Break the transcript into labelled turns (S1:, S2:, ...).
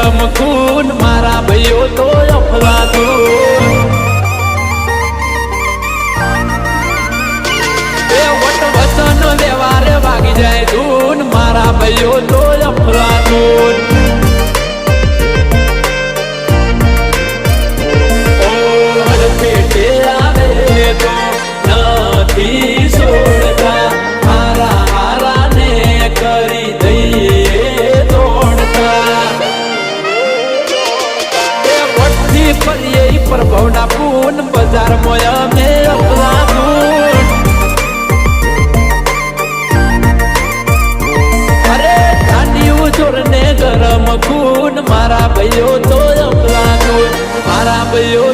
S1: ગરમ ખૂન મારા ભાઈઓ તો અફલાતું એ વચન વ્યવહાર વાગી જાય ધૂન મારા ભાઈઓ તો અફલાતું પેટે આવે તો નથી છોડતા હારા હારા ને કરી દઈએ દોડતા એ વટથી ફરીએ પ્રભવના પૂન બજારમાં અમે અપલાતું અરે ધાન્યું ચોરને ગરમ ખૂન મારા ભાઈઓ તો અપલાતું મારા ભાઈઓ